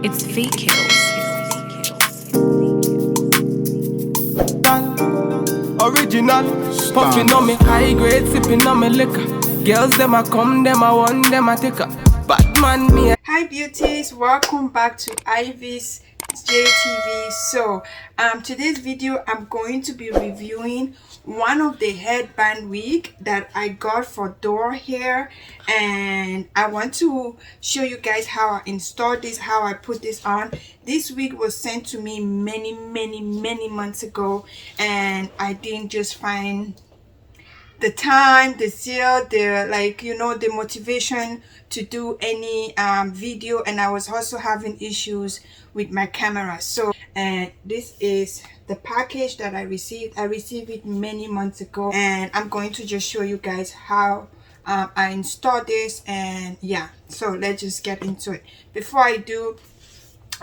It's feet kills. Original, puffing on me high grade, sipping on me liquor. Girls them a come, them a want, them a take a Batman me. Hi beauties, welcome back to Ivy's JTV. So today's video I'm going to be reviewing one of the headband wig that I got for Dorhair, and I want to show you guys how I installed this, how I put this on. This wig was sent to me many months ago, and I didn't just find the time, the zeal, the motivation to do any video, and I was also having issues with my camera. So this is the package that I received. I received it many months ago, and I'm going to just show you guys how I installed this. And yeah, so let's just get into it. Before I do,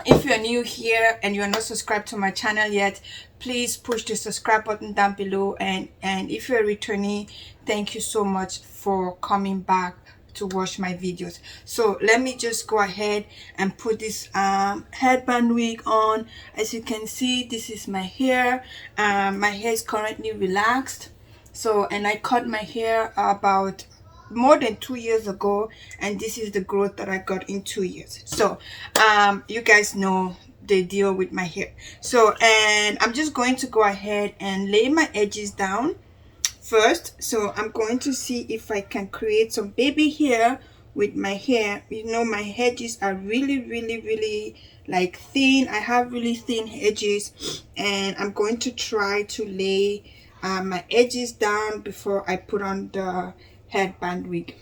if you're new here and you're not subscribed to my channel yet, please push the subscribe button down below, and if you're a returnee, thank you so much for coming back to watch my videos. So let me just go ahead and put this headband wig on. As you can see, this is my hair. My hair is currently relaxed, so, and I cut my hair about more than 2 years ago, and this is the growth that I got in 2 years. So you guys know the deal with my hair. So, and I'm just going to go ahead and lay my edges down first. So I'm going to see if I can create some baby hair with my hair. You know, my edges are really like thin. I have really thin edges, and I'm going to try to lay my edges down before I put on the headband wig.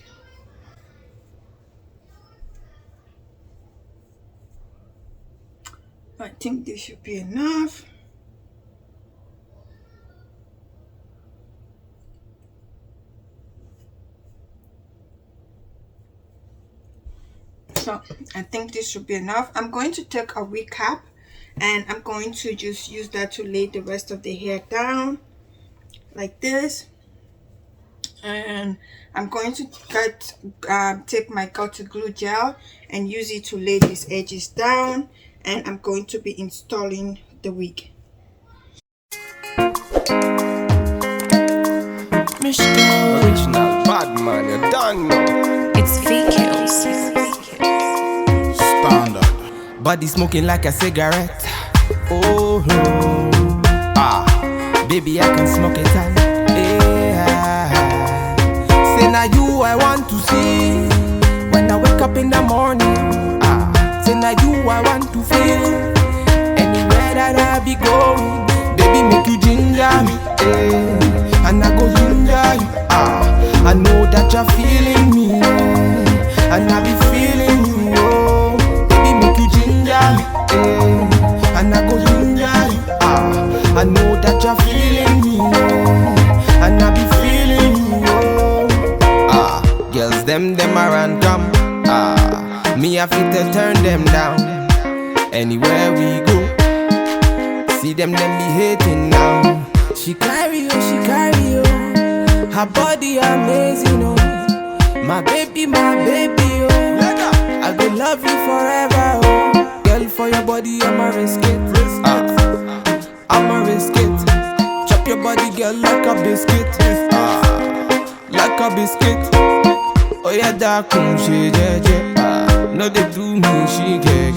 I think this should be enough. So I think this should be enough. I'm going to take a wig cap, and I'm going to just use that to lay the rest of the hair down like this. And I'm going to take my glitter glue gel and use it to lay these edges down, and I'm going to be installing the wig. Original bad man, you don't know. It's feet kills. Standard. Body smoking like a cigarette. Oh, baby, I can smoke it out. Say now you I want to see when I wake up in the morning. Say now you I want to feel anywhere that I be going. Baby, make you ginger me, and I go ginger you. I know that you're feeling me, and I be feeling you. Oh, baby, make you ginger me, and I go ginger you. I know that you're feeling me, and I be feeling you. Oh, girls them around come. Me I fit to turn them down. Anywhere we go, see them be hating now. She carry you. Her body amazing, oh. My baby, oh. I go love you forever, oh. Girl, for your body, I'ma risk it. I'ma risk it. Chop your body, girl, like a biscuit. Like a biscuit. Oh yeah, that come she jeje. No they do me, she get.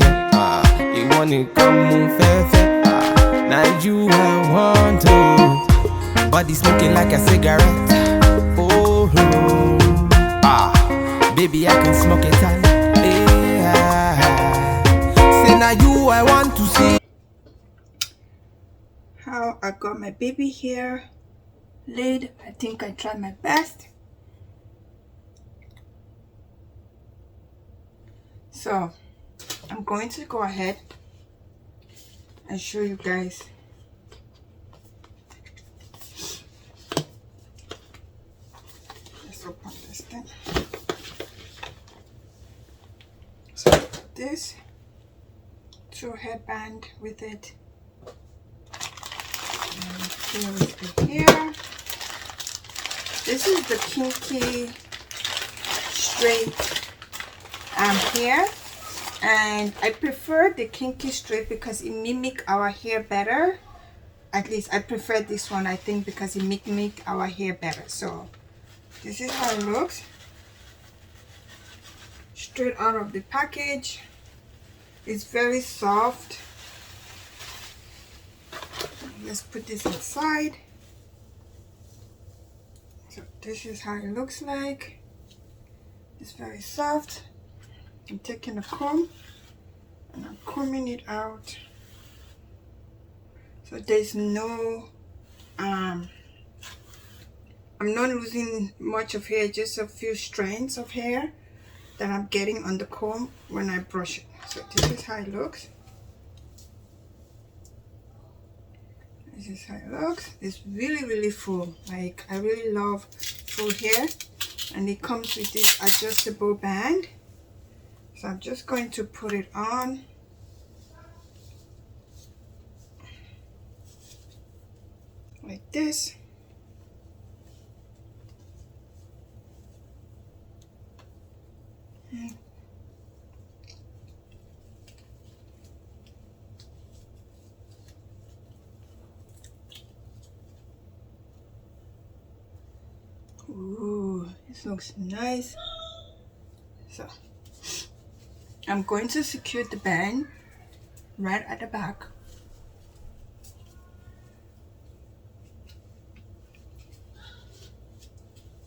You wanna come move fair. Now you I want to. Body smoking like a cigarette. Oh, baby, I can smoke it out. Say now you I want to see How I got my baby hair laid. I think I tried my best. So I'm going to go ahead and show you guys. Let's open this thing. So this two headband with it. And here is the hair. This is the Kinky straight hair, and I prefer the kinky straight because it mimic our hair better. At least I prefer this one, I think, because it mimic our hair better. So this is how it looks straight out of the package. It's very soft. Let's put this inside. So this is how it looks like. It's very soft. I'm taking a comb and I'm combing it out. So there's no I'm not losing much of hair, just a few strands of hair that I'm getting on the comb when I brush it. So this is how it looks. This is how it looks. It's really full. Like, I really love full hair, and it comes with this adjustable band. So I'm just going to put it on. Like this. Ooh, this looks nice. So I'm going to secure the band right at the back.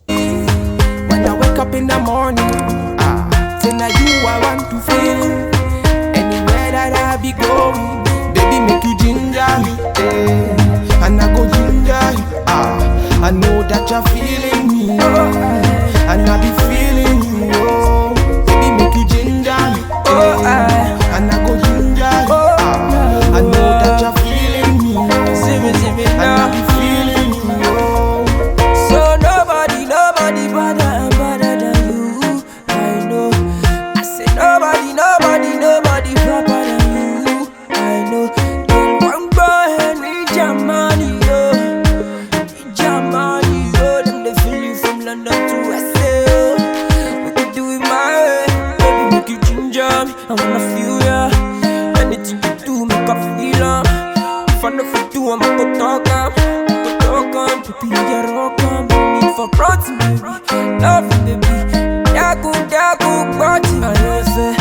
When I wake up in the morning, say now you I want to feel. Anywhere that I be going, baby make you ginger me, and I go ginger you. I know that you're feeling me, and I be feeling you. Baby make you ginger me, and I go ginger you. I know that you're feeling me, and I be feeling you. So nobody better than you. I know. I say nobody proper than you. I know. Then one boy and reach your money, yo. Reach your money, yo. Them they feel you from London to SA. We could do it my way. Baby, make you ginger me. I wanna feel ya. Anything you do, make I feel ya. If I know if you do, I'ma go talk up. Baby, you get rock on. Need for protein, baby. Love you, baby. Dagu, party. I love it.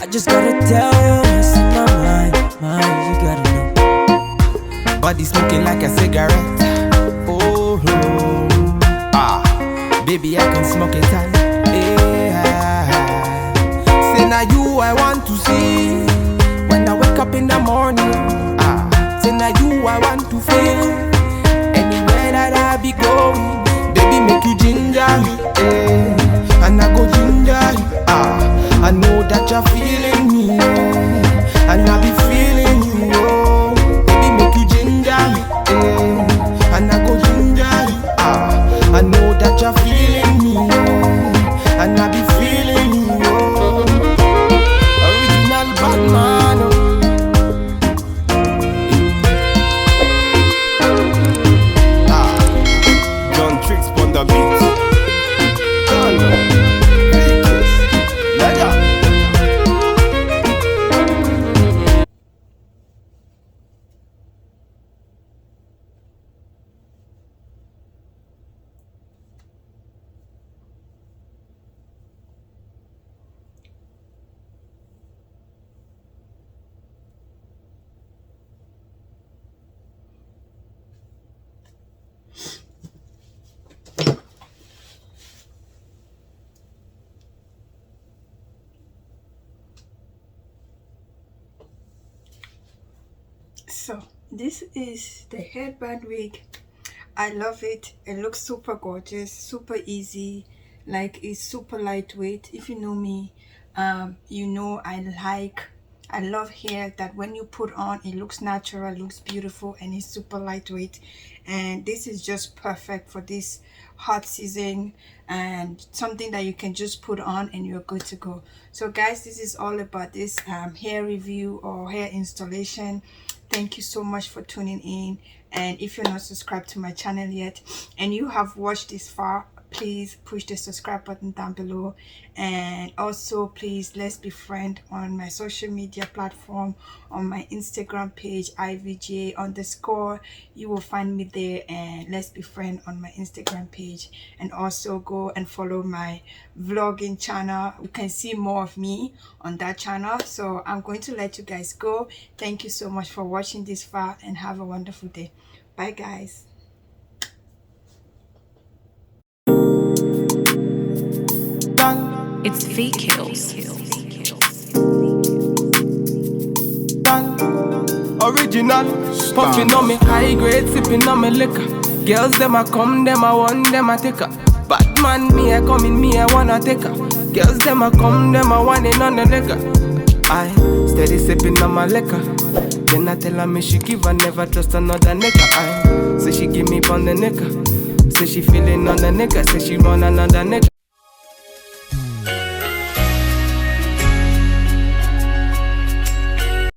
I just gotta tell you, it's in my mind, you gotta know. Body smoking like a cigarette. Oh, baby, I can smoke it all. Say now you I want to see. When I wake up in the morning, say now you I want to feel. Anywhere that I be going, baby make you ginger me, and I go ginger you. I know that you're feeling me, and I be feeling you. Baby make you ginger me, and I go ginger you. I know that you're feeling me, and I be feeling you. Original Batman. Tricks on the beat. So this is the headband wig. I love it. It looks super gorgeous, super easy, like it's super lightweight. If you know me, you know I love hair that when you put on, it looks natural, looks beautiful, and it's super lightweight. And this is just perfect for this hot season, and something that you can just put on and you're good to go. So guys, this is all about this hair review or hair installation. Thank you so much for tuning in, and if you're not subscribed to my channel yet and you have watched this far, please push the subscribe button down below, and also please let's be friends on my social media platform. On my Instagram page ivj_, you will find me there, and let's be friends on my Instagram page. And also go and follow my vlogging channel. You can see more of me on that channel. So I'm going to let you guys go. Thank you so much for watching this far, and have a wonderful day. Bye guys. It's feet kills. Original. Puffing on me high grade, sipping on me liquor. Girls them a come, them a want, them a take her. Bad man me a come in, me I wanna take her. Girls them a come, them a want it on the liquor. I steady sipping on my liquor. Then I tell her me she give her, never trust another nigga. I say she give me on the nigga. Say she feeling on the nigga, say she want another nigga.